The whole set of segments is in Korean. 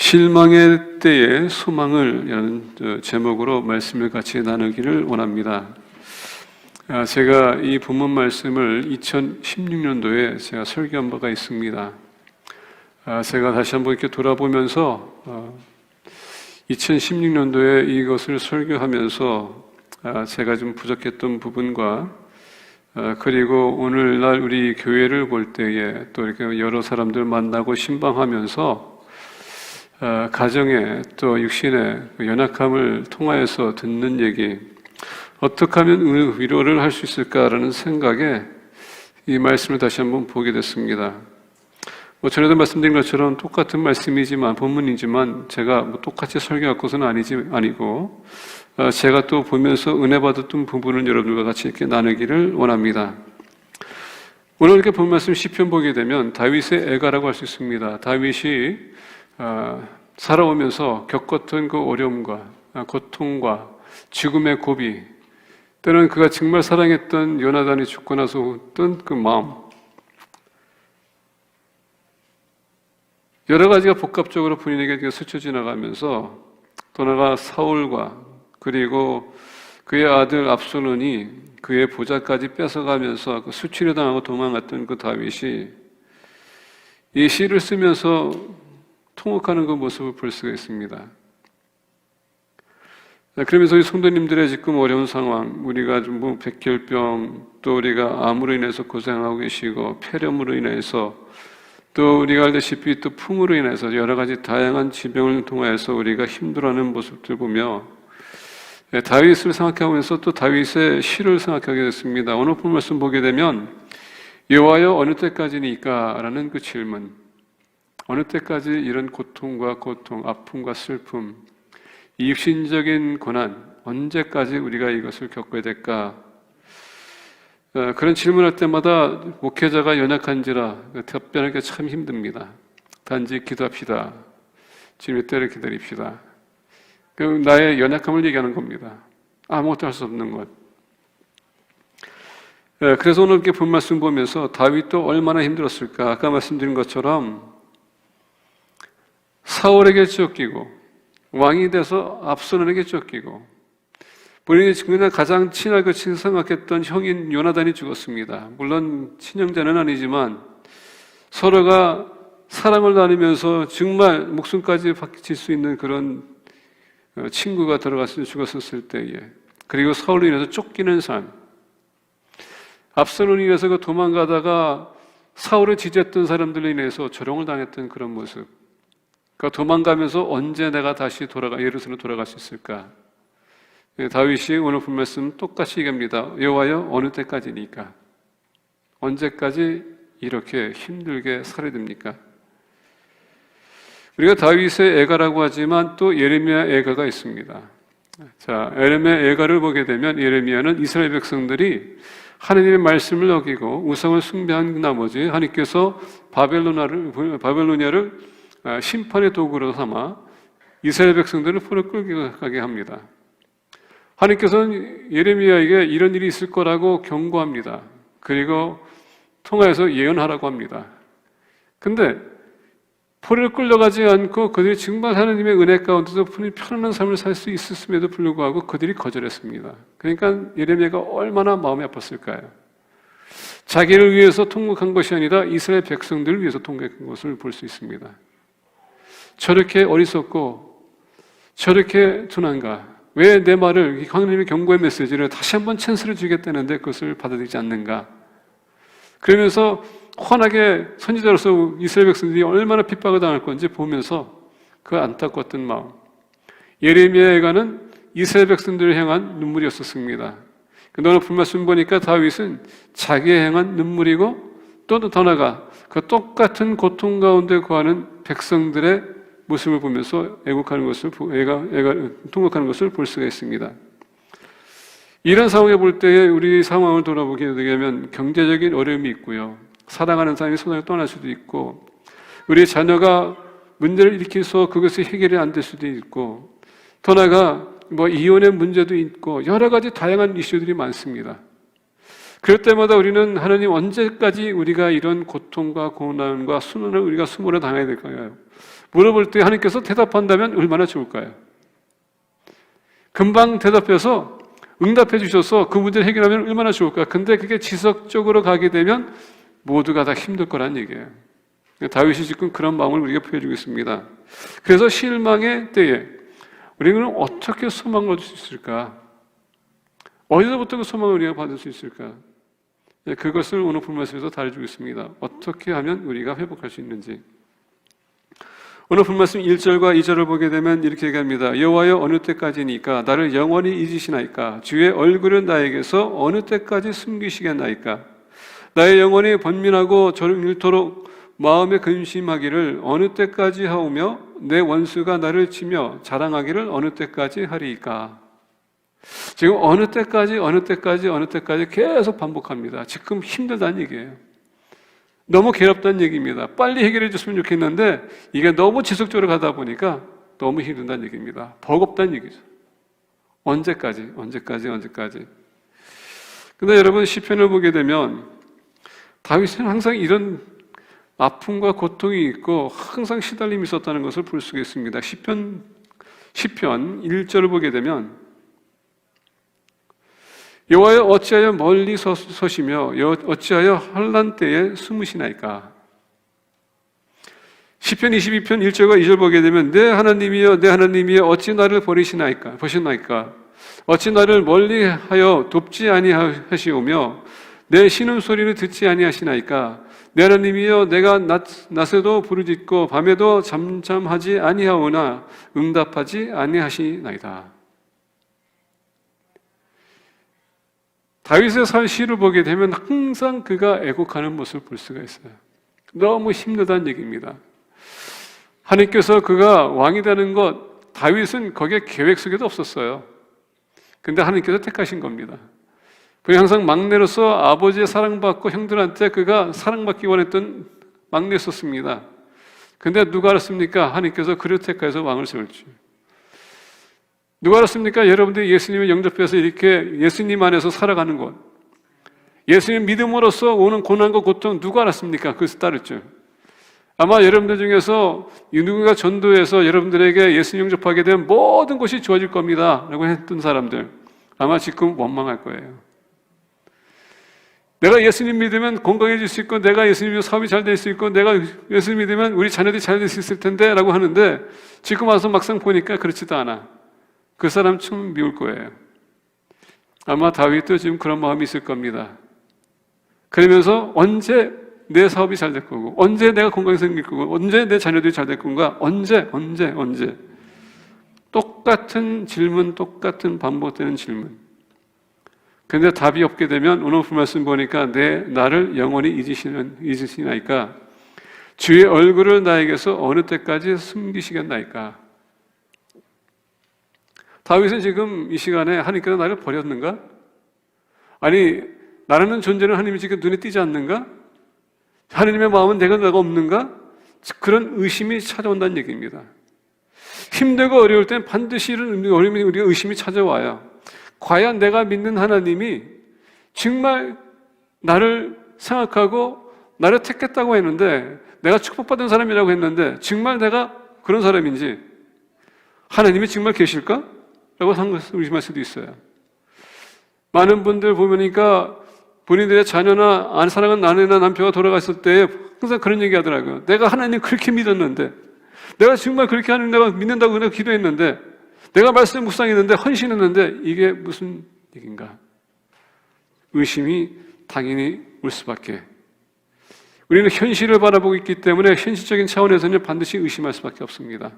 실망의 때에 소망을 라는 제목으로 말씀을 같이 나누기를 원합니다. 제가 이 본문 말씀을 2016년도에 제가 설교한 바가 있습니다. 제가 다시 한번 이렇게 돌아보면서 2016년도에 이것을 설교하면서 제가 좀 부족했던 부분과 그리고 오늘날 우리 교회를 볼 때에 또 이렇게 여러 사람들 만나고 신방하면서 가정에 또 육신의 연약함을 통하여서 듣는 얘기, 어떻게 하면 위로를 할 수 있을까라는 생각에 이 말씀을 다시 한번 보게 됐습니다. 전에도 말씀드린 것처럼 똑같은 말씀이지만 본문이지만 제가 똑같이 설교할 것은 아니고 제가 또 보면서 은혜 받았던 부분을 여러분과 같이 이렇게 나누기를 원합니다. 오늘 이렇게 본 말씀 시편 보게 되면 다윗의 애가라고 할 수 있습니다. 다윗이 살아오면서 겪었던 그 어려움과 고통과 죽음의 고비, 때는 그가 정말 사랑했던 요나단이 죽고 나서 어떤 그 마음, 여러 가지가 복합적으로 본인에게 스쳐 지나가면서 또 나아가 사울과 그리고 그의 아들 압살롬이 그의 보좌까지 뺏어가면서 수치를 당하고 도망갔던 그 다윗이 이 시를 쓰면서 통곡하는 그 모습을 볼 수가 있습니다. 그러면서 이 성도님들의 지금 어려운 상황, 우리가 좀 백혈병, 또 우리가 암으로 인해서 고생하고 계시고 폐렴으로 인해서 또 우리가 알다시피 또 풍으로 인해서 여러 가지 다양한 질병을 통하여서 우리가 힘들어하는 모습들 보며 다윗을 생각하면서 또 다윗의 시를 생각하게 됐습니다. 오늘 본 말씀 보게 되면 여호와여 어느 때까지니까? 라는 그 질문, 어느 때까지 이런 고통과 아픔과 슬픔, 이 육신적인 고난, 언제까지 우리가 이것을 겪어야 될까? 그런 질문할 때마다 목회자가 연약한지라 답변하기가 참 힘듭니다. 단지 기도합시다. 주님의 때를 기다립시다. 나의 연약함을 얘기하는 겁니다. 아무것도 할 수 없는 것. 그래서 오늘 이렇게 본 말씀 보면서 다윗도 얼마나 힘들었을까? 아까 말씀드린 것처럼 사울에게 쫓기고 왕이 돼서 압살롬에게 쫓기고 본인이 그냥 가장 친하고 생각했던 형인 요나단이 죽었습니다. 물론 친형제는 아니지만 서로가 사랑을 나누면서 정말 목숨까지 바칠 수 있는 그런 친구가 들어갔을 죽었었을 때에, 그리고 사울로 인해서 쫓기는 삶, 압살롬으로 인해서 그 도망가다가 사울을 지지했던 사람들로 인해서 조롱을 당했던 그런 모습, 그러니까 도망가면서 언제 내가 다시 예루살렘으로 돌아갈 수 있을까? 다윗이 오늘 본 말씀 똑같이 얘기합니다. 여호와여 어느 때까지니까? 언제까지 이렇게 힘들게 살아야 됩니까? 우리가 다윗의 애가라고 하지만 또 예레미야 애가가 있습니다. 자, 예레미야 애가를 보게 되면 예레미야는 이스라엘 백성들이 하나님의 말씀을 어기고 우상을 숭배한 나머지 하나님께서 바벨로니아를 심판의 도구로 삼아 이스라엘 백성들을 풀어 끌게 가게 합니다. 하나님께서는 예레미야에게 이런 일이 있을 거라고 경고합니다. 그리고 통하여서 예언하라고 합니다. 근데 포로를 끌려가지 않고 그들이 정말 하나님의 은혜 가운데서 편안한 삶을 살 수 있었음에도 불구하고 그들이 거절했습니다. 그러니까 예레미야가 얼마나 마음이 아팠을까요? 자기를 위해서 통곡한 것이 아니라 이스라엘 백성들을 위해서 통곡한 것을 볼 수 있습니다. 저렇게 어리석고 저렇게 둔한가? 왜 내 말을, 하나님의 경고의 메시지를 다시 한번 찬스를 주겠다는데 그것을 받아들이지 않는가? 그러면서 환하게 선지자로서 이스라엘 백성들이 얼마나 핍박을 당할 건지 보면서 그 안타까웠던 마음. 예레미야 애가는 이스라엘 백성들을 향한 눈물이었었습니다. 오늘 본 말씀 보니까 다윗은 자기에 향한 눈물이고 또 더 나아가 그 똑같은 고통 가운데 거하는 백성들의 모습을 보면서 통곡하는 것을 볼 수가 있습니다. 이런 상황에 볼 때에 우리 상황을 돌아보게 되면 경제적인 어려움이 있고요. 사랑하는 사람이 손을 떠날 수도 있고, 우리 자녀가 문제를 일으켜서 그것이 해결이 안 될 수도 있고, 더 나아가 이혼의 문제도 있고 여러 가지 다양한 이슈들이 많습니다. 그럴 때마다 우리는 하나님 언제까지 우리가 이런 고통과 고난과 수능을 우리가 수모를 당해야 될까요? 물어볼 때 하나님께서 대답한다면 얼마나 좋을까요? 금방 대답해서 응답해 주셔서 그 문제를 해결하면 얼마나 좋을까? 근데 그게 지속적으로 가게 되면 모두가 다 힘들 거란 얘기예요. 다윗이 지금 그런 마음을 우리가 보여주고 있습니다. 그래서 실망의 때에 우리는 어떻게 소망을 얻을 수 있을까? 어디서부터 그 소망을 우리가 받을 수 있을까? 그것을 오늘 본문에서 다뤄주고 있습니다. 어떻게 하면 우리가 회복할 수 있는지. 오늘 본말씀 1절과 2절을 보게 되면 이렇게 얘기합니다. 여호와여 어느 때까지니까 나를 영원히 잊으시나이까? 주의 얼굴은 나에게서 어느 때까지 숨기시겠나이까? 나의 영혼이 번민하고 저를 잃도록 마음에 근심하기를 어느 때까지 하오며 내 원수가 나를 치며 자랑하기를 어느 때까지 하리이까? 지금 어느 때까지 계속 반복합니다. 지금 힘들다는 얘기예요. 너무 괴롭다는 얘기입니다. 빨리 해결해 줬으면 좋겠는데 이게 너무 지속적으로 가다 보니까 너무 힘든다는 얘기입니다. 버겁다는 얘기죠. 언제까지? 근데 여러분 시편을 보게 되면 다윗은 항상 이런 아픔과 고통이 있고 항상 시달림이 있었다는 것을 볼 수가 있습니다. 시편 1절을 보게 되면 여호와여 어찌하여 멀리 서시며 어찌하여 환난 때에 숨으시나이까? 시편 22편 1절과 2절 보게 되면 내 하나님이여 어찌 나를 버리시나이까? 어찌 나를 멀리하여 돕지 아니하시오며 내 신음소리를 듣지 아니하시나이까? 내 하나님이여 내가 낮에도 부르짖고 밤에도 잠잠하지 아니하오나 응답하지 아니하시나이다. 다윗의 시를 보게 되면 항상 그가 애곡하는 모습을 볼 수가 있어요. 너무 힘들다는 얘기입니다. 하나님께서 그가 왕이 되는 것, 다윗은 거기에 계획 속에도 없었어요. 근데 하나님께서 택하신 겁니다. 그가 항상 막내로서 아버지의 사랑받고 형들한테 그가 사랑받기 원했던 막내였었습니다. 근데 누가 알았습니까? 하나님께서 그를 택해서 왕을 세울 줄. 누가 알았습니까? 여러분들이 예수님을 영접해서 이렇게 예수님 안에서 살아가는 것, 예수님 믿음으로써 오는 고난과 고통 누가 알았습니까? 그것을 따를 줄. 아마 여러분들 중에서 누군가 전도해서 여러분들에게 예수님 영접하게 되면 모든 것이 좋아질 겁니다 라고 했던 사람들 아마 지금 원망할 거예요. 내가 예수님 믿으면 건강해질 수 있고 내가 예수님 믿으면 사업이 잘 될 수 있고 내가 예수님 믿으면 우리 자녀들이 잘 될 수 있을 텐데 라고 하는데 지금 와서 막상 보니까 그렇지도 않아. 그 사람 참 미울 거예요. 아마 다윗도 지금 그런 마음이 있을 겁니다. 그러면서 언제 내 사업이 잘 될 거고 언제 내가 건강이 생길 거고 언제 내 자녀들이 잘 될 건가 언제 똑같은 질문, 똑같은 반복되는 질문. 그런데 답이 없게 되면 오늘 말씀 보니까 나를 영원히 잊으시나이까? 주의 얼굴을 나에게서 어느 때까지 숨기시겠나이까? 다윗은 지금 이 시간에 하나님께서 나를 버렸는가? 아니 나라는 존재는 하나님이 지금 눈에 띄지 않는가? 하나님의 마음은 내가 없는가? 그런 의심이 찾아온다는 얘기입니다. 힘들고 어려울 땐 반드시 이런 어려움이 우리가 의심이 찾아와요. 과연 내가 믿는 하나님이 정말 나를 생각하고 나를 택했다고 했는데 내가 축복받은 사람이라고 했는데 정말 내가 그런 사람인지 하나님이 정말 계실까? 라고 의심할 수도 있어요. 많은 분들 보니까 본인들의 자녀나 사랑하는 아내나 남편가 돌아갔을 때 항상 그런 얘기 하더라고요. 내가 하나님 그렇게 믿었는데 내가 정말 그렇게 하는 내가 믿는다고 내가 기도했는데 내가 말씀 묵상했는데 헌신했는데 이게 무슨 얘기인가? 의심이 당연히 올 수밖에. 우리는 현실을 바라보고 있기 때문에 현실적인 차원에서는 반드시 의심할 수밖에 없습니다.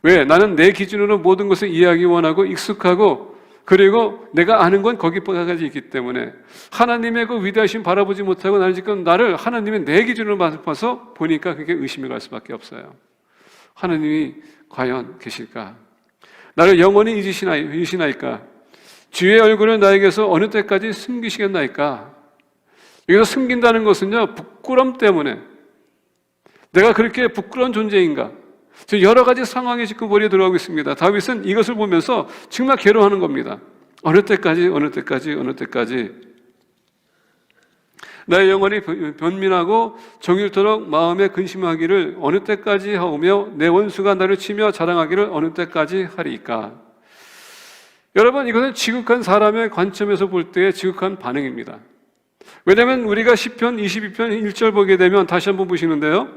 왜? 나는 내 기준으로 모든 것을 이해하기 원하고 익숙하고 그리고 내가 아는 건 거기까지 있기 때문에 하나님의 그 위대하심 바라보지 못하고 나는 지금 나를 하나님의 내 기준으로 봐서 보니까 그게 의심이 갈 수밖에 없어요. 하나님이 과연 계실까? 나를 영원히 잊으시나이까? 주의 얼굴을 나에게서 어느 때까지 숨기시겠나이까? 여기서 숨긴다는 것은요, 부끄럼 때문에 내가 그렇게 부끄러운 존재인가? 지금 여러 가지 상황이 지금 머리에 들어가고 있습니다. 다윗은 이것을 보면서 정말 괴로워하는 겁니다. 어느 때까지. 나의 영혼이 변민하고 정일토록 마음에 근심하기를 어느 때까지 하오며 내 원수가 나를 치며 자랑하기를 어느 때까지 하리이까. 여러분, 이것은 지극한 사람의 관점에서 볼 때의 지극한 반응입니다. 왜냐하면 우리가 시편 22편 1절 보게 되면 다시 한번 보시는데요,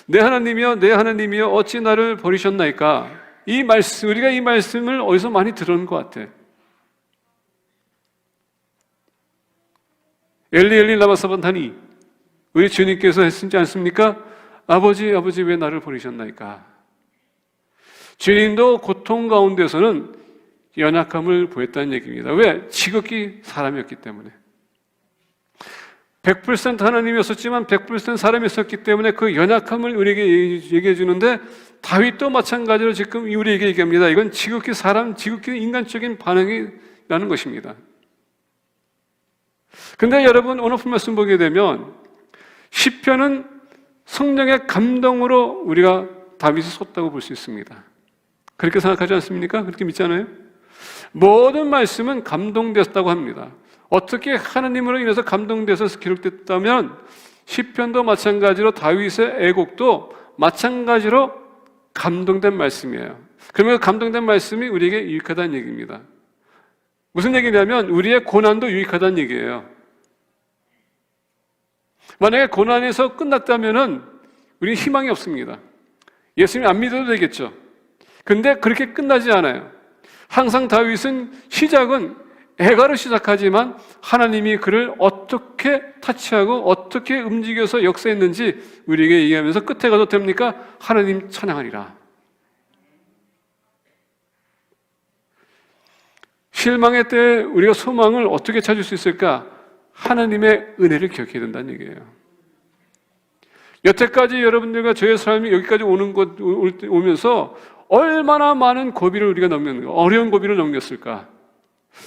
내 하나님이여 내 하나님이여 어찌 나를 버리셨나이까. 이 말씀, 우리가 이 말씀을 어디서 많이 들은 것 같아. 엘리 엘리 라마 사반타니, 우리 주님께서 했지 않습니까? 아버지 아버지 왜 나를 버리셨나이까. 주님도 고통 가운데서는 연약함을 보였다는 얘기입니다. 왜? 지극히 사람이었기 때문에. 100% 하나님이었었지만 100% 사람이었기 때문에 그 연약함을 우리에게 얘기해 주는데, 다윗도 마찬가지로 지금 우리에게 얘기합니다. 이건 지극히 사람, 지극히 인간적인 반응이라는 것입니다. 근데 여러분, 오늘 말씀 보게 되면 시편은 성령의 감동으로 우리가 다윗을 썼다고 볼 수 있습니다. 그렇게 생각하지 않습니까? 그렇게 믿잖아요? 모든 말씀은 감동됐다고 합니다. 어떻게 하나님으로 인해서 감동돼서 기록됐다면 시편도 마찬가지로 다윗의 애곡도 마찬가지로 감동된 말씀이에요. 그러면 감동된 말씀이 우리에게 유익하다는 얘기입니다. 무슨 얘기냐면 우리의 고난도 유익하다는 얘기예요. 만약에 고난에서 끝났다면은 우리는 희망이 없습니다. 예수님 안 믿어도 되겠죠. 근데 그렇게 끝나지 않아요. 항상 다윗은 시작은 애가로 시작하지만 하나님이 그를 어떻게 타치하고 어떻게 움직여서 역사했는지 우리에게 얘기하면서 끝에 가도 됩니까? 하나님 찬양하리라. 실망의 때에 우리가 소망을 어떻게 찾을 수 있을까? 하나님의 은혜를 기억해야 된다는 얘기예요. 여태까지 여러분들과 저의 삶이 여기까지 오면서 얼마나 많은 고비를 우리가 넘겼는가, 어려운 고비를 넘겼을까?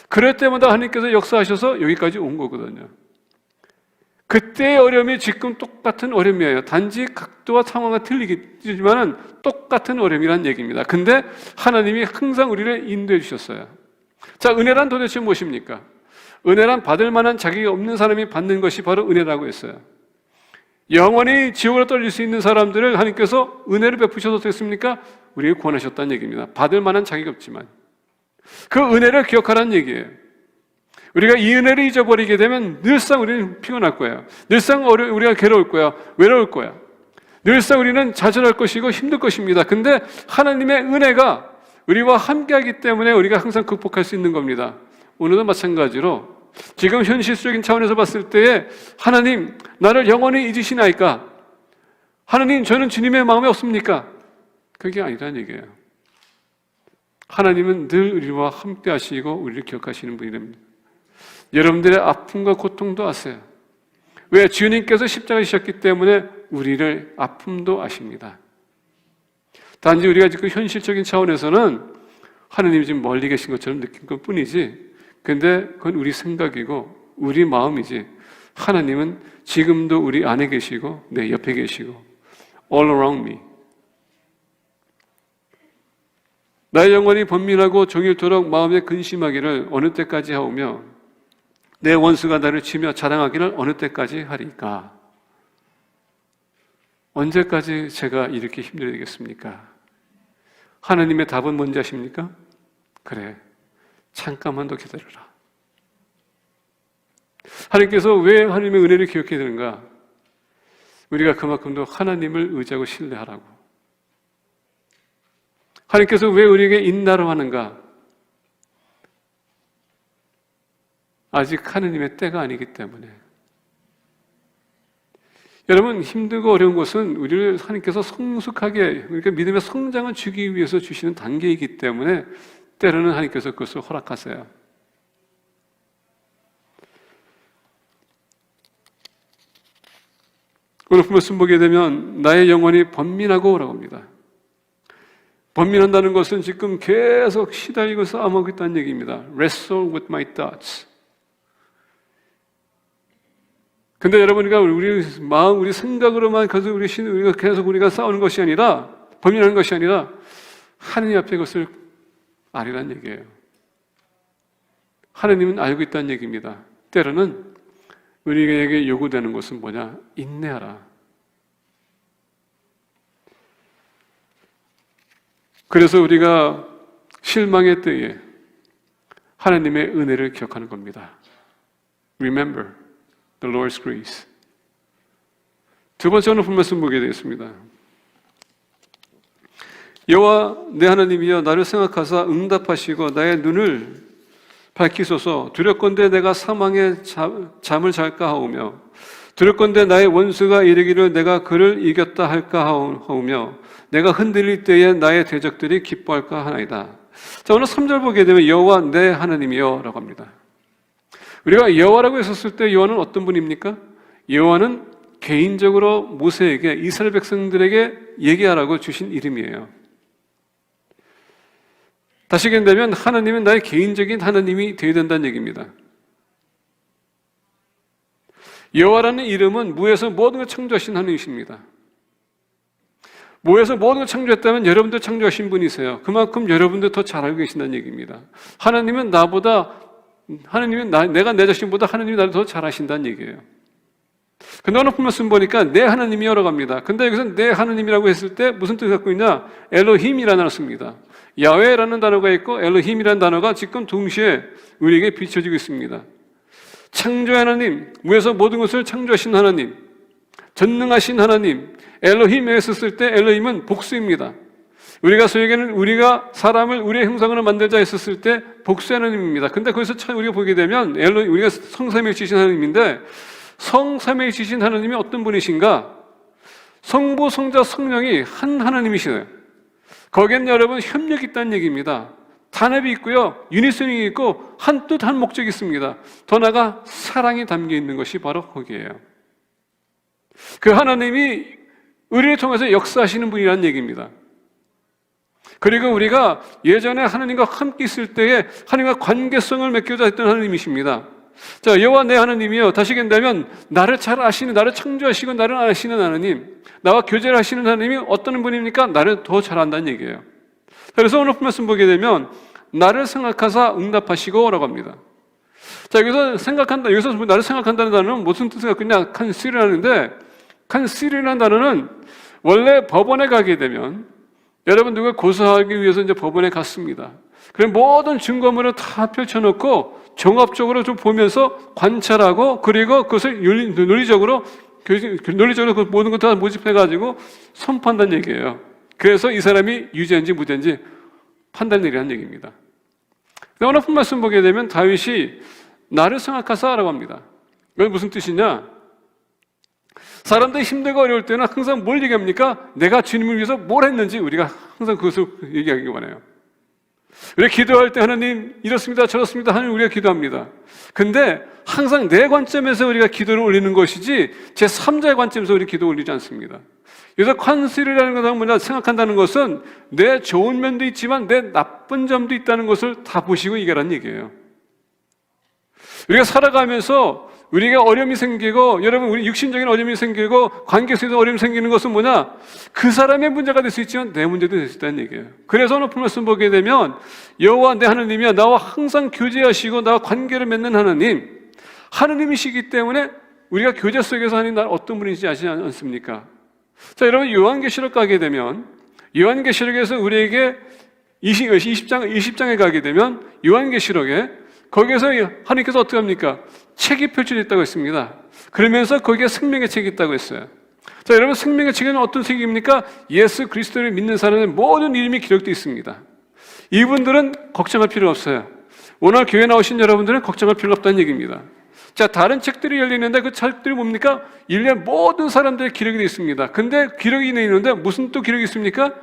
그럴 때마다 하나님께서 역사하셔서 여기까지 온 거거든요. 그때의 어려움이 지금 똑같은 어려움이에요. 단지 각도와 상황이 틀리겠지만 똑같은 어려움이라는 얘기입니다. 근데 하나님이 항상 우리를 인도해 주셨어요. 자, 은혜란 도대체 무엇입니까? 은혜란 받을 만한 자격이 없는 사람이 받는 것이 바로 은혜라고 했어요. 영원히 지옥으로 떨릴 수 있는 사람들을 하나님께서 은혜를 베푸셔서 됐습니까? 우리에게 구원하셨다는 얘기입니다. 받을 만한 자격이 없지만 그 은혜를 기억하라는 얘기예요. 우리가 이 은혜를 잊어버리게 되면 늘상 우리는 피곤할 거예요. 늘상 우리가 괴로울 거야. 외로울 거야. 늘상 우리는 좌절할 것이고 힘들 것입니다. 근데 하나님의 은혜가 우리와 함께하기 때문에 우리가 항상 극복할 수 있는 겁니다. 오늘도 마찬가지로 지금 현실적인 차원에서 봤을 때에 하나님 나를 영원히 잊으시나이까? 하나님 저는 주님의 마음에 없습니까? 그게 아니라는 얘기예요. 하나님은 늘 우리와 함께 하시고 우리를 기억하시는 분이랍니다. 여러분들의 아픔과 고통도 아세요. 왜? 주님께서 십자가에 지셨기 때문에 우리를 아픔도 아십니다. 단지 우리가 지금 현실적인 차원에서는 하나님이 지금 멀리 계신 것처럼 느낀 것 뿐이지, 근데 그건 우리 생각이고 우리 마음이지, 하나님은 지금도 우리 안에 계시고 내 옆에 계시고 all around me. 나의 영혼이 번민하고 종일토록 마음에 근심하기를 어느 때까지 하오며 내 원수가 나를 치며 자랑하기를 어느 때까지 하리까? 언제까지 제가 이렇게 힘들어야 되겠습니까? 하나님의 답은 뭔지 아십니까? 그래, 잠깐만 더 기다려라. 하나님께서 왜 하나님의 은혜를 기억해야 되는가? 우리가 그만큼도 하나님을 의지하고 신뢰하라고. 하나님께서 왜 우리에게 인나로 하는가? 아직 하나님의 때가 아니기 때문에. 여러분, 힘들고 어려운 것은 우리를 하나님께서 성숙하게, 그러니까 믿음의 성장을 주기 위해서 주시는 단계이기 때문에 때로는 하나님께서 그것을 허락하세요. 오늘 말씀 보게 되면 나의 영혼이 번민하고 라고 합니다. 번민한다는 것은 지금 계속 시달리고 싸움하고 있다는 얘기입니다. Wrestle with my thoughts. 근데 여러분, 우리 마음, 우리 생각으로만 계속 우리가 계속 싸우는 것이 아니라, 번민하는 것이 아니라 하느님 앞에 그것을 아니란 얘기예요. 하나님은 알고 있다는 얘기입니다. 때로는 우리에게 요구되는 것은 뭐냐? 인내하라. 그래서 우리가 실망의 때에 하나님의 은혜를 기억하는 겁니다. Remember the Lord's grace. 두 번째 오늘 본 말씀 보게 되겠습니다. 여호와 내 하나님이여 나를 생각하사 응답하시고 나의 눈을 밝히소서. 두렵건대 내가 사망의 잠을 잘까 하오며 두렵건대 나의 원수가 이르기를 내가 그를 이겼다 할까 하오며 내가 흔들릴 때에 나의 대적들이 기뻐할까 하나이다. 자, 오늘 3절 보게 되면 여호와 내 하나님이여 라고 합니다. 우리가 여호와라고 했었을 때 여호와는 어떤 분입니까? 여호와는 개인적으로 모세에게 이스라엘 백성들에게 얘기하라고 주신 이름이에요. 다시 얘기한다면 하나님은 나의 개인적인 하나님이 되어야 된다는 얘기입니다. 여호와라는 이름은 무에서 모든 걸 창조하신 하나님이십니다. 무에서 모든 걸 창조했다면 여러분도 창조하신 분이세요. 그만큼 여러분도 더 잘 알고 계신다는 얘기입니다. 하나님은 내가 내 자신보다 하나님이 나를 더 잘 아신다는 얘기예요. 근데 오늘 말씀 보니까 내 하나님이여라고 합니다. 근데 여기서 내 하나님이라고 했을 때 무슨 뜻을 갖고 있냐? 엘로힘이라는 단어를 씁니다. 야훼라는 단어가 있고 엘로힘이라는 단어가 지금 동시에 우리에게 비춰지고 있습니다. 창조 하나님, 무에서 모든 것을 창조하신 하나님, 전능하신 하나님, 엘로힘에 썼을 때 엘로힘은 복수입니다. 우리가 소위 얘기하는 우리가 사람을 우리의 형상으로 만들자 했었을 때 복수 하나님입니다. 근데 거기서 참 우리가 보게 되면 우리가 성삼위일체이신 하나님인데 성삼위일체이신 하나님이 어떤 분이신가? 성부, 성자, 성령이 한 하나님이시네요. 거기엔 여러분 협력이 있다는 얘기입니다. 단합이 있고요, 유니선이 있고 한 뜻, 한 목적이 있습니다. 더 나아가 사랑이 담겨 있는 것이 바로 거기에요. 그 하나님이 우리를 통해서 역사하시는 분이라는 얘기입니다. 그리고 우리가 예전에 하나님과 함께 있을 때에 하나님과 관계성을 맺고자 했던 하나님이십니다. 자, 여호와 내 하나님이요, 다시 얘기한다면 나를 잘 아시는, 나를 창조하시고 나를 아시는 하나님, 나와 교제를 하시는 하나님이 어떤 분입니까? 나를 더 잘 안다는 얘기예요. 그래서 오늘 말씀 보게 되면 나를 생각하사 응답하시고 라고 합니다. 자, 여기서 나를 생각한다는 단어는 무슨 뜻을 갖고 있냐? 컨시더라는데, 컨시더라는 단어는 원래 법원에 가게 되면 여러분 누가 고소하기 위해서 이제 법원에 갔습니다. 그럼 모든 증거물을 다 펼쳐놓고 종합적으로 좀 보면서 관찰하고, 그리고 그것을 논리적으로 그 모든 것을 다 모집해가지고 선포한다는 얘기예요. 그래서 이 사람이 유죄인지 무죄인지 판단 내리라는 얘기입니다. 오늘 본 말씀 보게 되면 다윗이 나를 생각하사라고 합니다. 이건 무슨 뜻이냐? 사람들이 힘들고 어려울 때는 항상 뭘 얘기합니까? 내가 주님을 위해서 뭘 했는지 우리가 항상 그것을 얘기하기 원해요. 우리가 기도할 때 하나님 이렇습니다 저렇습니다 하나님 우리가 기도합니다. 근데 항상 내 관점에서 우리가 기도를 올리는 것이지 제3자의 관점에서 우리 기도를 올리지 않습니다. 그래서 컨시더라는 것은 뭐냐? 생각한다는 것은 내 좋은 면도 있지만 내 나쁜 점도 있다는 것을 다 보시고 얘기하라는 얘기예요. 우리가 살아가면서 우리가 어려움이 생기고, 여러분 우리 육신적인 어려움이 생기고 관계에서 어려움이 생기는 것은 뭐냐? 그 사람의 문제가 될 수 있지만 내 문제도 될 수 있다는 얘기예요. 그래서 오늘 말씀 보게 되면 여호와 내 하나님이야, 나와 항상 교제하시고 나와 관계를 맺는 하나님이시기 때문에 우리가 교제 속에서 하나님 나를 어떤 분인지 아시지 않습니까? 자, 여러분 요한계시록 가게 되면 요한계시록에서 우리에게 20장에 가게 되면 요한계시록에 거기에서 하나님께서 어떻게 합니까? 책이 펼쳐져 있다고 했습니다. 그러면서 거기에 생명의 책이 있다고 했어요. 자, 여러분 생명의 책에는 어떤 책입니까? 예수 그리스도를 믿는 사람의 모든 이름이 기록되어 있습니다. 이분들은 걱정할 필요 없어요. 오늘 교회 나오신 여러분들은 걱정할 필요 없다는 얘기입니다. 자, 다른 책들이 열리는데 그 책들이 뭡니까? 인류의 모든 사람들의 기록이 되어 있습니다. 근데 기록이 되어 있는데 무슨 또 기록이 있습니까?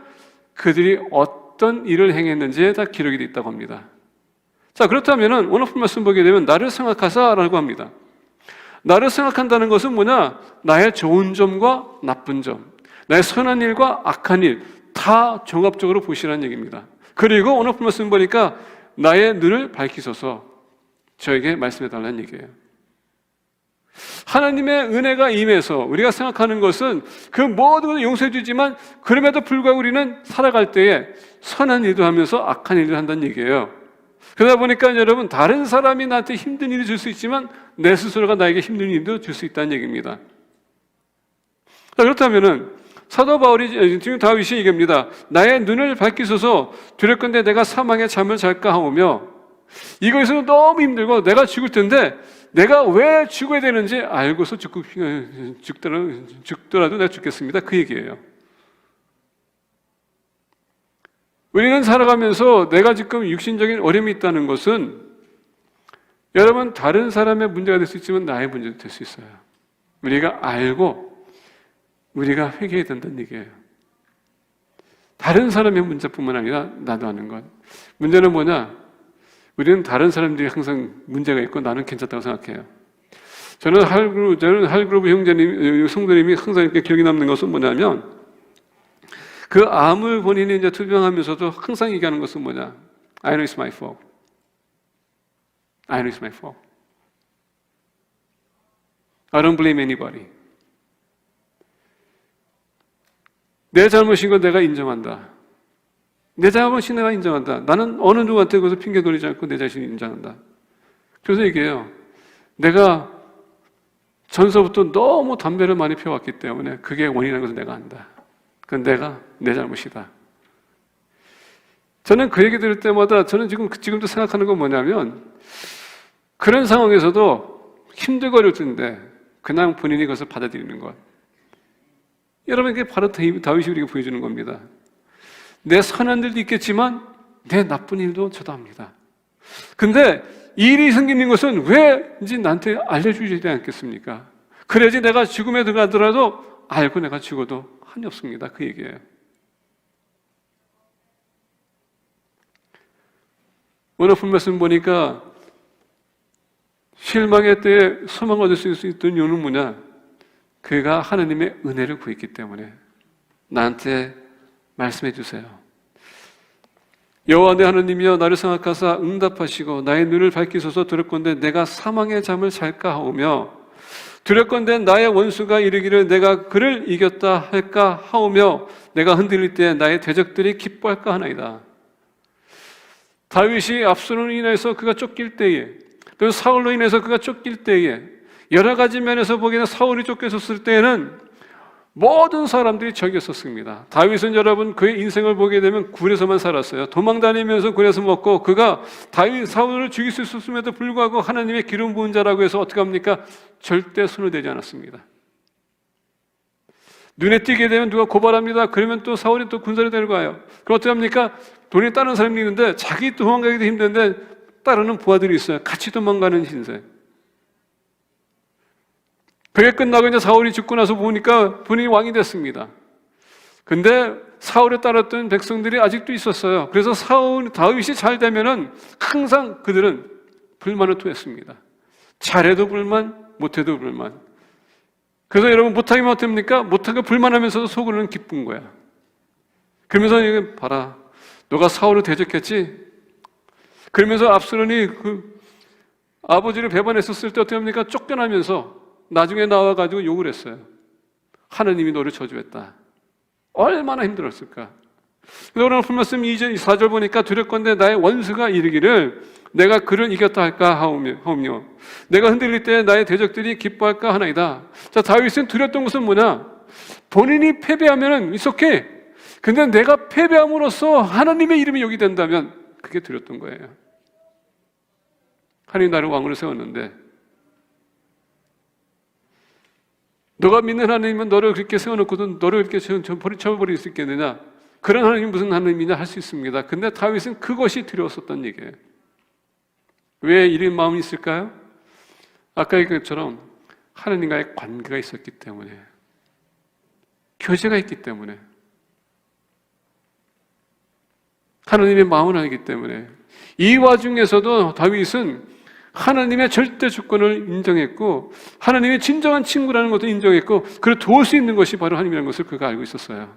그들이 어떤 일을 행했는지에 다 기록이 되어 있다고 합니다. 자, 그렇다면 오늘 말씀 보게 되면 나를 생각하사라고 합니다. 나를 생각한다는 것은 뭐냐? 나의 좋은 점과 나쁜 점, 나의 선한 일과 악한 일 다 종합적으로 보시라는 얘기입니다. 그리고 오늘 말씀 보니까 나의 눈을 밝히소서 저에게 말씀해 달라는 얘기예요. 하나님의 은혜가 임해서 우리가 생각하는 것은 그 모든 것을 용서해 주지만 그럼에도 불구하고 우리는 살아갈 때에 선한 일도 하면서 악한 일도 한다는 얘기예요. 그러다 보니까 여러분, 다른 사람이 나한테 힘든 일을 줄 수 있지만 내 스스로가 나에게 힘든 일도 줄 수 있다는 얘기입니다. 그렇다면은 사도 바울이, 지금 다윗이 얘기합니다. 나의 눈을 밝히소서. 두렵건대 내가 사망의 잠을 잘까 하오며, 이거에서 너무 힘들고 내가 죽을 텐데 내가 왜 죽어야 되는지 알고서 죽더라도 내가 죽겠습니다. 그 얘기예요. 우리는 살아가면서 내가 지금 육신적인 어려움이 있다는 것은 여러분, 다른 사람의 문제가 될 수 있지만 나의 문제도 될 수 있어요. 우리가 알고 우리가 회개해야 된다는 얘기예요. 다른 사람의 문제뿐만 아니라 나도 하는 것. 문제는 뭐냐? 우리는 다른 사람들이 항상 문제가 있고 나는 괜찮다고 생각해요. 저는 할그루브 형제님, 성도님이 항상 이렇게 기억에 남는 것은 뭐냐면, 그 암을 본인이 이제 투병하면서도 항상 얘기하는 것은 뭐냐? I know it's my fault. I know it's my fault. I don't blame anybody. 내 잘못인 건 내가 인정한다. 내 잘못이 내가 인정한다. 나는 어느 누구한테 그것을 핑계 돌리지 않고 내 자신을 인정한다. 그래서 얘기해요. 내가 전서부터 너무 담배를 많이 피워왔기 때문에 그게 원인이라는 것을 내가 안다. 그건 내가 내 잘못이다. 저는 그 얘기 들을 때마다 저는 지금도 생각하는 건 뭐냐면, 그런 상황에서도 힘들고 어려울 텐데 그냥 본인이 그것을 받아들이는 것. 여러분, 이게 바로 다윗이 우리에게 보여주는 겁니다. 내 선한 일도 있겠지만 내 나쁜 일도 저도 합니다. 근데 일이 생기는 것은 왜인지 나한테 알려주지 않겠습니까? 그래야지 내가 죽음에 들어가더라도 알고 내가 죽어도 한이 없습니다. 그 얘기예요. 오늘 본 말씀 보니까 실망의 때에 소망을 얻을 수 있던 이유는 뭐냐? 그가 하나님의 은혜를 구했기 때문에. 나한테 말씀해 주세요. 여호와 내 하나님이여, 나를 생각하사 응답하시고 나의 눈을 밝히소서. 두렵건대 내가 사망의 잠을 잘까 하오며, 두렵건대 나의 원수가 이르기를 내가 그를 이겼다 할까 하오며, 내가 흔들릴 때 나의 대적들이 기뻐할까 하나이다. 다윗이 압살롬으로 인해서 그가 쫓길 때에, 그리고 사울로 인해서 그가 쫓길 때에, 여러 가지 면에서 보기에는 사울이 쫓겨섰을 때에는 모든 사람들이 적이었었습니다. 다윗은 여러분, 그의 인생을 보게 되면 굴에서만 살았어요. 도망 다니면서 굴에서 먹고, 그가 사울을 죽일 수 있었음에도 불구하고 하나님의 기름 부은 자라고 해서 어떻게 합니까? 절대 손을 대지 않았습니다. 눈에 띄게 되면 누가 고발합니다. 그러면 또 사울이 또 군사를 데리고 와요. 그럼 어떻게 합니까? 돈에 따르는 사람이 있는데 자기 도망가기도 힘든데 따르는 부하들이 있어요. 같이 도망가는 신세. 그게 끝나고 이제 사울이 죽고 나서 보니까 본인이 왕이 됐습니다. 근데 사울에 따랐던 백성들이 아직도 있었어요. 그래서 다윗이 잘 되면은 항상 그들은 불만을 토했습니다. 잘해도 불만, 못해도 불만. 그래서 여러분, 못하기만 어떻습니까? 못하고 불만하면서도 속으로는 기쁜 거야. 그러면서 이거 봐라, 너가 사울을 대적했지? 그러면서 압살롬이 그 아버지를 배반했었을 때 어떻게 합니까? 쫓겨나면서 나중에 나와가지고 욕을 했어요. 하나님이 너를 저주했다. 얼마나 힘들었을까? 오늘 본 말씀 2절, 4절 보니까 두렵건대 나의 원수가 이르기를 내가 그를 이겼다 할까 하오며 내가 흔들릴 때 나의 대적들이 기뻐할까 하나이다. 자, 다윗은 두렸던 것은 뭐냐? 본인이 패배하면은 it's okay. 근데 내가 패배함으로써 하나님의 이름이 여기 된다면 그게 두렸던 거예요. 하나님 나를 왕으로 세웠는데 너가 믿는 하나님은 너를 그렇게 세워놓고도 너를 그렇게 쳐버릴 수 있겠느냐? 그런 하나님이 무슨 하나님이냐 할 수 있습니다. 근데 다윗은 그것이 두려웠었던 얘기예요. 왜 이런 마음이 있을까요? 아까 얘기한 것처럼 하나님과의 관계가 있었기 때문에, 교제가 있기 때문에, 하나님의 마음을 알기 때문에. 이 와중에서도 다윗은 하나님의 절대 주권을 인정했고 하나님의 진정한 친구라는 것도 인정했고, 그를 도울 수 있는 것이 바로 하나님이라는 것을 그가 알고 있었어요.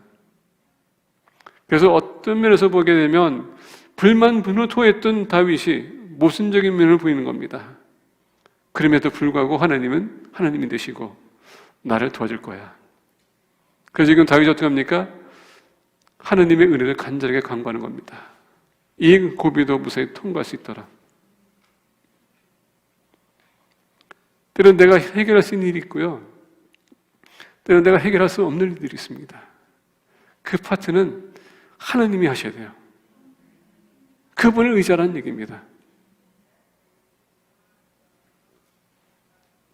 그래서 어떤 면에서 보게 되면 불만 분노 토했던 다윗이 모순적인 면을 보이는 겁니다. 그럼에도 불구하고 하나님은 하나님이 되시고 나를 도와줄 거야. 그래서 지금 다윗이 어떻게 합니까? 하나님의 은혜를 간절하게 간구하는 겁니다. 이 고비도 무사히 통과할 수 있더라. 때로는 내가 해결할 수 있는 일이 있고요, 때로는 내가 해결할 수 없는 일들이 있습니다. 그 파트는 하나님이 하셔야 돼요. 그분을 의지하라는 얘기입니다.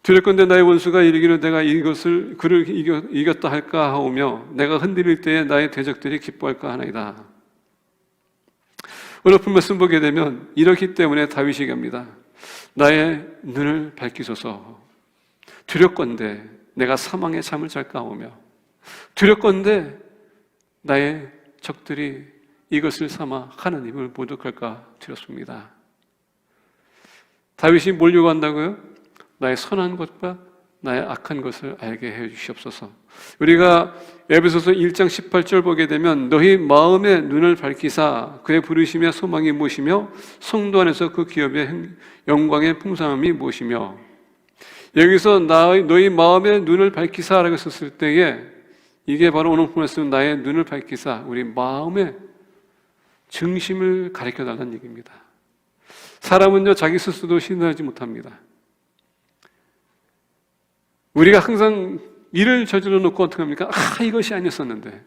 두렵건대 나의 원수가 이르기를 내가 그를 이겼다 할까 하오며 내가 흔들릴 때에 나의 대적들이 기뻐할까 하나이다. 오늘 본 말씀 보게 되면 이렇기 때문에 다윗이 얘기합니다. 나의 눈을 밝히소서. 두렵건대 내가 사망의 잠을 잘까 하오며 두렵건대 나의 적들이 이것을 삼아 하나님을 모독할까 두렵습니다. 다윗이 뭘 요구한다고요? 나의 선한 것과 나의 악한 것을 알게 해 주시옵소서. 우리가 에베소서 1장 18절 보게 되면 너희 마음의 눈을 밝히사 그의 부르심의 소망이 무엇이며 성도 안에서 그 기업의 영광의 풍성함이 무엇이며, 여기서 너희 마음의 눈을 밝히사라고 했을 때에 이게 바로 오늘 말씀 나의 눈을 밝히사 우리 마음의 증심을 가르쳐 달라는 얘기입니다. 사람은요 자기 스스로도 신뢰하지 못합니다. 우리가 항상 일을 저질러 놓고 어떻게 합니까? 이것이 아니었었는데.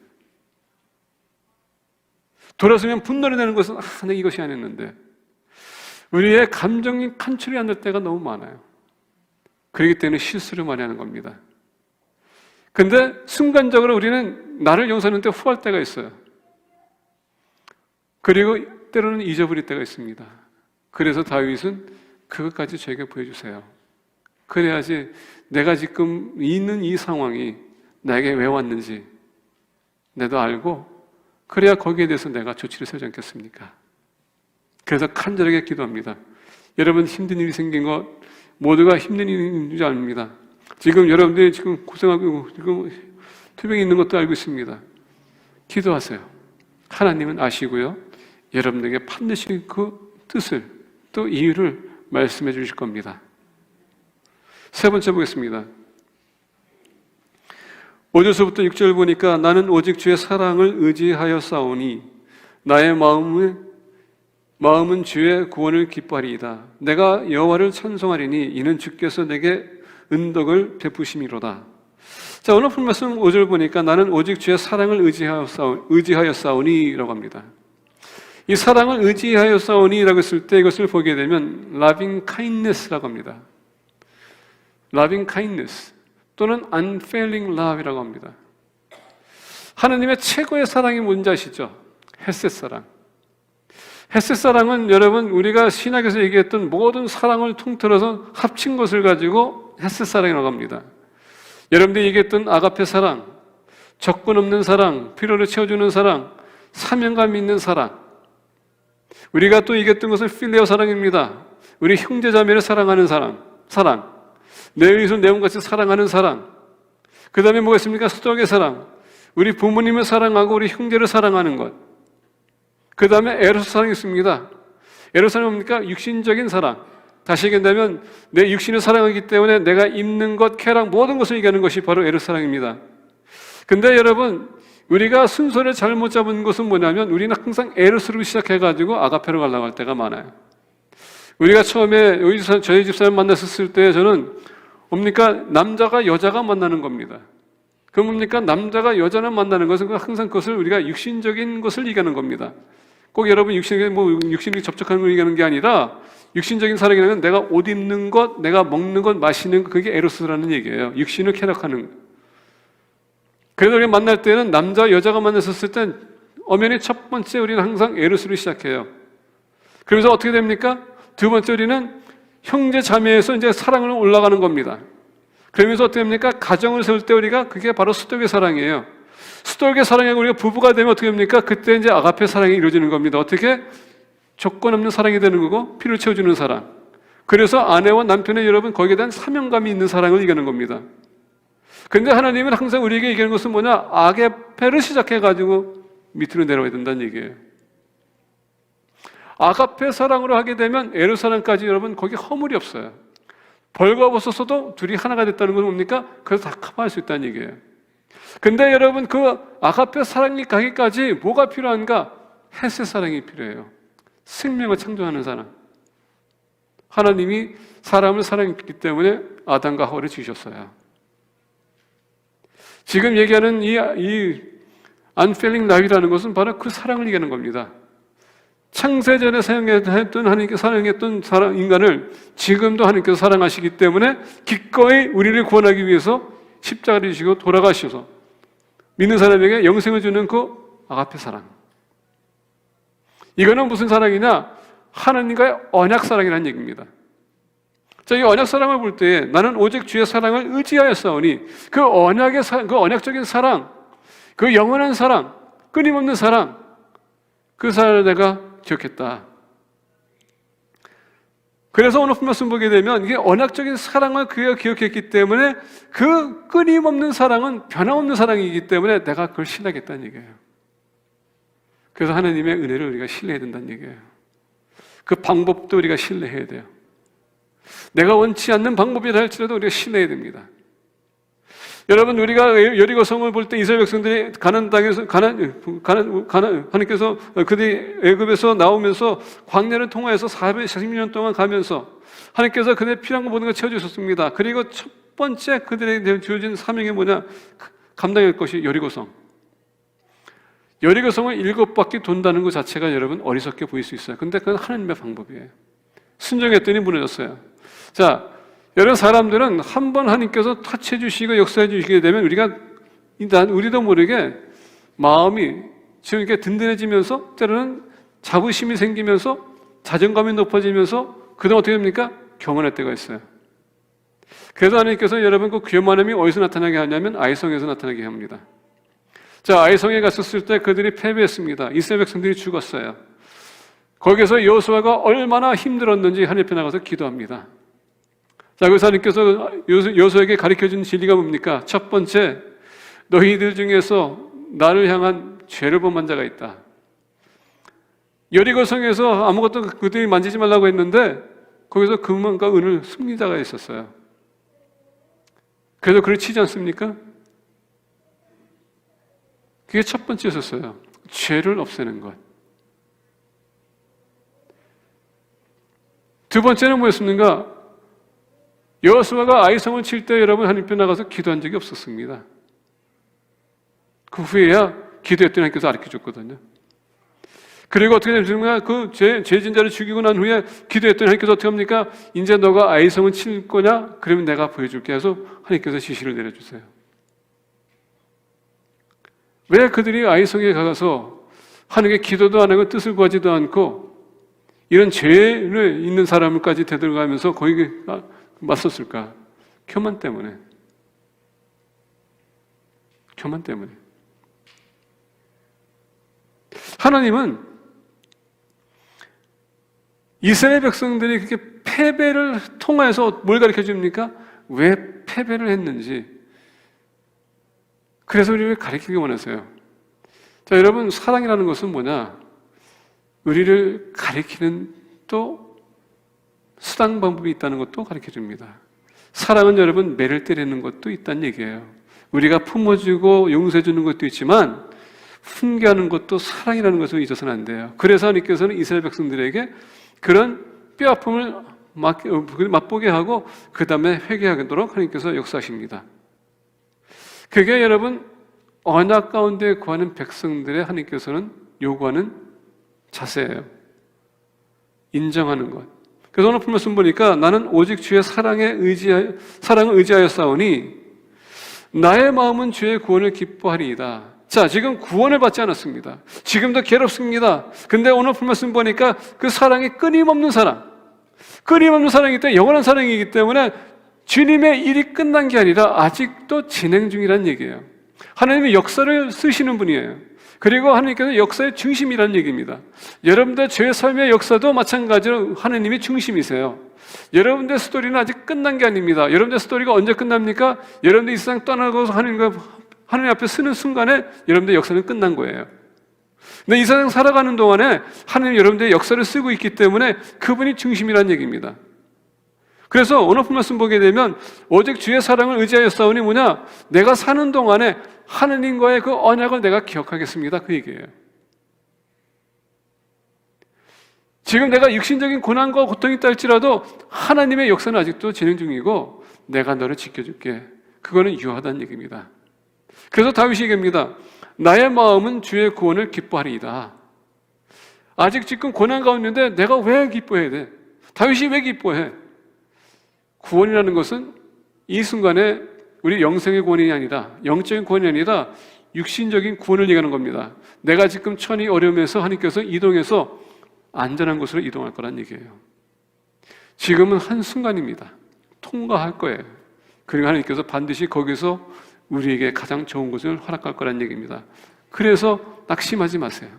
돌아서면 분노를 내는 것은 내가 이것이 아니었는데. 우리의 감정이 컨트롤이 안 될 때가 너무 많아요. 그렇기 때문에 실수를 많이 하는 겁니다. 근데 순간적으로 우리는 나를 용서하는 때 후할 때가 있어요. 그리고 때로는 잊어버릴 때가 있습니다. 그래서 다윗은 그것까지 저에게 보여주세요. 그래야지 내가 지금 있는 이 상황이 나에게 왜 왔는지 내도 알고, 그래야 거기에 대해서 내가 조치를 세우지 않겠습니까? 그래서 간절하게 기도합니다. 여러분 힘든 일이 생긴 것 모두가 힘든 일인 줄 압니다. 지금 여러분들이 지금 고생하고 지금 투병이 있는 것도 알고 있습니다. 기도하세요. 하나님은 아시고요, 여러분들에게 반드시 그 뜻을 또 이유를 말씀해 주실 겁니다. 세 번째 보겠습니다. 5절서부터 6절 보니까 나는 오직 주의 사랑을 의지하여 싸우니 나의 마음은 주의 구원을 기뻐하리이다. 내가 여호와를 찬송하리니 이는 주께서 내게 은덕을 베푸심이로다. 자, 오늘 본 말씀 5절 보니까 나는 오직 주의 사랑을 의지하여 싸우니 라고 합니다. 이 사랑을 의지하여 싸우니 라고 했을 때 이것을 보게 되면 loving kindness라고 합니다. loving kindness 또는 unfailing love이라고 합니다. 하나님의 최고의 사랑이 뭔지 아시죠? 헤셋 사랑. 헤셋 사랑은 여러분 우리가 신학에서 얘기했던 모든 사랑을 통틀어서 합친 것을 가지고 헤셋 사랑이라고 합니다. 여러분들이 얘기했던 아가페 사랑, 적군 없는 사랑, 필요를 채워주는 사랑, 사명감 있는 사랑. 우리가 또 얘기했던 것은 필레오 사랑입니다. 우리 형제자매를 사랑하는 사랑. 내 의손 내 몸같이 사랑하는 사랑. 그 다음에 뭐가 있습니까? 스토르의 사랑. 우리 부모님을 사랑하고 우리 형제를 사랑하는 것. 그 다음에 에로스 사랑이 있습니다. 에로스 사랑은 뭡니까? 육신적인 사랑. 다시 얘기한다면 내 육신을 사랑하기 때문에 내가 입는 것, 쾌락 모든 것을 얘기하는 것이 바로 에로스 사랑입니다. 근데 여러분 우리가 순서를 잘못 잡은 것은 뭐냐면 우리는 항상 에로스로 시작해가지고 아가페로 가려고 할 때가 많아요. 우리가 처음에 저희 집사람 만났을 때 저는 뭡니까? 남자가 여자가 만나는 겁니다. 그 뭡니까? 남자가 여자를 만나는 것은 항상 그것을 우리가 육신적인 것을 얘기하는 겁니다. 꼭 여러분 육신이 접촉하는 걸 얘기하는 게 아니라 육신적인 사랑이라면 내가 옷 입는 것, 내가 먹는 것, 마시는 것, 그게 에로스라는 얘기예요. 육신을 쾌락하는 것. 그래서 우리 만날 때는 남자, 여자가 만났었을 땐 엄연히 첫 번째 우리는 항상 에로스로 시작해요. 그러면서 어떻게 됩니까? 두 번째 우리는 형제 자매에서 이제 사랑으로 올라가는 겁니다. 그러면서 어떻게 됩니까? 가정을 세울 때 우리가 그게 바로 스토르의 사랑이에요. 스토르의 사랑에 우리가 부부가 되면 어떻게 됩니까? 그때 이제 아가페 사랑이 이루어지는 겁니다. 어떻게? 조건 없는 사랑이 되는 거고 필요를 채워주는 사랑. 그래서 아내와 남편의 여러분 거기에 대한 사명감이 있는 사랑을 얘기하는 겁니다. 그런데 하나님은 항상 우리에게 얘기하는 것은 뭐냐? 아가페를 시작해가지고 밑으로 내려와야 된다는 얘기예요. 아가페 사랑으로 하게 되면 에로 사랑까지 여러분 거기 허물이 없어요. 벌거벗어서도 둘이 하나가 됐다는 건 뭡니까? 그래서 다 커버할 수 있다는 얘기예요. 근데 여러분 그 아가페 사랑이 가기까지 뭐가 필요한가? 헤셋 사랑이 필요해요. 생명을 창조하는 사랑. 하나님이 사람을 사랑했기 때문에 아담과 하와를 지으셨어요. 지금 얘기하는 이 unfailing love이라는 것은 바로 그 사랑을 얘기하는 겁니다. 창세전에 사랑했던 하나님께서 사랑했던 인간을 지금도 하나님께서 사랑하시기 때문에 기꺼이 우리를 구원하기 위해서 십자가를 지시고 돌아가셔서 믿는 사람에게 영생을 주는 그 아가페 사랑. 이거는 무슨 사랑이냐? 하나님과의 언약 사랑이라는 얘기입니다. 자, 이 언약 사랑을 볼 때 나는 오직 주의 사랑을 의지하여 싸우니 그 언약적인 사랑, 그 영원한 사랑, 끊임없는 사랑, 그 사랑을 내가 기억했다. 그래서 오늘 말씀 보게 되면 이게 언약적인 사랑을 그가 기억했기 때문에 그 끊임없는 사랑은 변함없는 사랑이기 때문에 내가 그걸 신뢰하겠다는 얘기예요. 그래서 하나님의 은혜를 우리가 신뢰해야 된다는 얘기예요. 그 방법도 우리가 신뢰해야 돼요. 내가 원치 않는 방법이라 할지라도 우리가 신뢰해야 됩니다. 여러분, 우리가 여리고성을 볼 때 이스라엘 백성들이 가나안 땅에서 하나님께서 그들이 애굽에서 나오면서 광야를 통하여서 440년 동안 가면서 하나님께서 그들의 필요한 거 모든 걸 채워주셨습니다. 그리고 첫 번째 그들에게 주어진 사명이 뭐냐? 감당할 것이 여리고성. 여리고성을 7바퀴 돈다는 것 자체가 여러분 어리석게 보일 수 있어요. 근데 그건 하나님의 방법이에요. 순종했더니 무너졌어요. 자, 여러 사람들은 한 번 하나님께서 터치해 주시고 역사해 주시게 되면 우리도 모르게 마음이 지금 이렇게 든든해지면서 때로는 자부심이 생기면서 자존감이 높아지면서 그다음 어떻게 됩니까? 경건할 때가 있어요. 그래서 하나님께서 여러분 그 교만함이 어디서 나타나게 하냐면 아이성에서 나타나게 합니다. 자, 아이성에 갔었을 때 그들이 패배했습니다. 이스라엘 백성들이 죽었어요. 거기서 여호수아가 얼마나 힘들었는지 하나님 앞에 나가서 기도합니다. 자, 그래서 하나님께서 여호수아에게 가르쳐준 진리가 뭡니까? 첫 번째, 너희들 중에서 나를 향한 죄를 범한 자가 있다. 여리고성에서 아무것도 그들이 만지지 말라고 했는데 거기서 금과 은을 숨긴 자가 있었어요. 그래서 그를 치지 않습니까? 그게 첫 번째였었어요. 죄를 없애는 것. 두 번째는 뭐였습니까? 여호수아가 아이성을 칠 때 여러분 하나님 앞에 나가서 기도한 적이 없었습니다. 그 후에야 기도했더니 하나님께서 가르쳐줬거든요. 그리고 어떻게 됩니까? 그 죄진자를 죽이고 난 후에 기도했더니 하나님께서 어떻게 합니까? 이제 너가 아이성을 칠 거냐? 그러면 내가 보여줄게 해서 하나님께서 지시를 내려주세요. 왜 그들이 아이성에 가서 하나님께 기도도 안 하고 뜻을 구하지도 않고 이런 죄를 있는 사람을까지 되돌아가면서 거기 맞섰을까? 교만 때문에. 교만 때문에. 하나님은 이스라엘 백성들이 그렇게 패배를 통해서 뭘 가르쳐 줍니까? 왜 패배를 했는지. 그래서 우리를 가르치기 원하세요. 자, 여러분, 사랑이라는 것은 뭐냐? 우리를 가르치는 또 수단 방법이 있다는 것도 가르쳐 줍니다. 사랑은 여러분 매를 때리는 것도 있다는 얘기예요. 우리가 품어주고 용서해 주는 것도 있지만 훈계하는 것도 사랑이라는 것을 잊어서는 안 돼요. 그래서 하나님께서는 이스라엘 백성들에게 그런 뼈아픔을 맛보게 하고 그 다음에 회개하도록 하나님께서 역사하십니다. 그게 여러분 언약 가운데 구하는 백성들의 하나님께서는 요구하는 자세예요. 인정하는 것. 그래서 오늘 말씀 보니까 나는 오직 주의 사랑을 의지하여 싸우니 나의 마음은 주의 구원을 기뻐하리이다. 자, 지금 구원을 받지 않았습니다. 지금도 괴롭습니다. 근데 오늘 말씀 보니까 그 사랑이 끊임없는 사랑이기 때문에 영원한 사랑이기 때문에 주님의 일이 끝난 게 아니라 아직도 진행 중이라는 얘기예요. 하나님이 역사를 쓰시는 분이에요. 그리고 하나님께서 역사의 중심이라는 얘기입니다. 여러분들 제 삶의 역사도 마찬가지로 하나님이 중심이세요. 여러분들 스토리는 아직 끝난 게 아닙니다. 여러분들 스토리가 언제 끝납니까? 여러분들 이 세상 떠나고 하나님 앞에 서는 순간에 여러분들 역사는 끝난 거예요. 근데 이 세상 살아가는 동안에 하나님 여러분들의 역사를 쓰고 있기 때문에 그분이 중심이라는 얘기입니다. 그래서 오늘 말씀 보게 되면 오직 주의 사랑을 의지하여 싸우니 뭐냐? 내가 사는 동안에 하느님과의 그 언약을 내가 기억하겠습니다. 그 얘기예요. 지금 내가 육신적인 고난과 고통이 있다 할지라도 하나님의 역사는 아직도 진행 중이고 내가 너를 지켜줄게. 그거는 유하다는 얘기입니다. 그래서 다윗이 얘기합니다. 나의 마음은 주의 구원을 기뻐하리이다. 아직 지금 고난 가운데인데 내가 왜 기뻐해야 돼? 다윗이 왜 기뻐해? 구원이라는 것은 이 순간에 우리 영생의 구원이 아니라, 영적인 구원이 아니라 육신적인 구원을 얘기하는 겁니다. 내가 지금 천이 어려움에서 하나님께서 이동해서 안전한 곳으로 이동할 거란 얘기예요. 지금은 한순간입니다. 통과할 거예요. 그리고 하나님께서 반드시 거기서 우리에게 가장 좋은 것을 허락할 거란 얘기입니다. 그래서 낙심하지 마세요.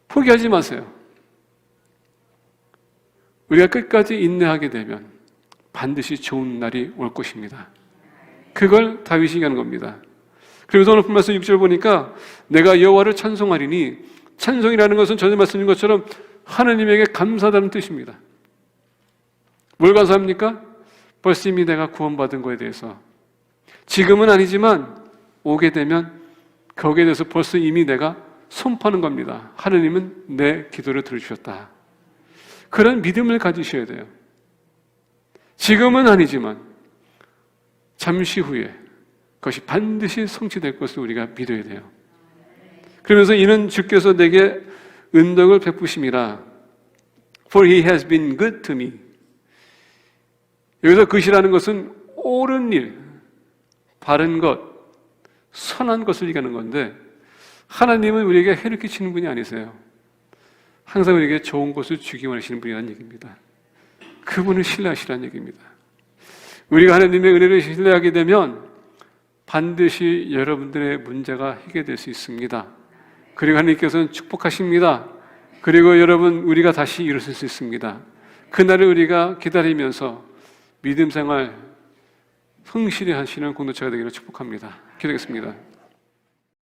포기하지 마세요. 우리가 끝까지 인내하게 되면 반드시 좋은 날이 올 것입니다. 그걸 다윗이 얘기하는 겁니다. 그래서 오늘 말씀 6절 보니까 내가 여호와를 찬송하리니, 찬송이라는 것은 전에 말씀드린 것처럼 하나님에게 감사하다는 뜻입니다. 뭘 감사합니까? 벌써 이미 내가 구원받은 거에 대해서, 지금은 아니지만 오게 되면 거기에 대해서 벌써 이미 내가 선포하는 겁니다. 하나님은 내 기도를 들어주셨다. 그런 믿음을 가지셔야 돼요. 지금은 아니지만 잠시 후에 그것이 반드시 성취될 것을 우리가 믿어야 돼요. 그러면서 이는 주께서 내게 은덕을 베푸심이라. For he has been good to me. 여기서 그것이라는 것은 옳은 일, 바른 것, 선한 것을 얘기하는 건데, 하나님은 우리에게 해를 끼치는 분이 아니세요. 항상 우리에게 좋은 것을 주기 원하시는 분이라는 얘기입니다. 그분을 신뢰하시라는 얘기입니다. 우리가 하나님의 은혜를 신뢰하게 되면 반드시 여러분들의 문제가 해결될 수 있습니다. 그리고 하나님께서는 축복하십니다. 그리고 여러분, 우리가 다시 일어설 수 있습니다. 그날을 우리가 기다리면서 믿음 생활 성실히 하시는 공동체가 되기를 축복합니다. 기도하겠습니다.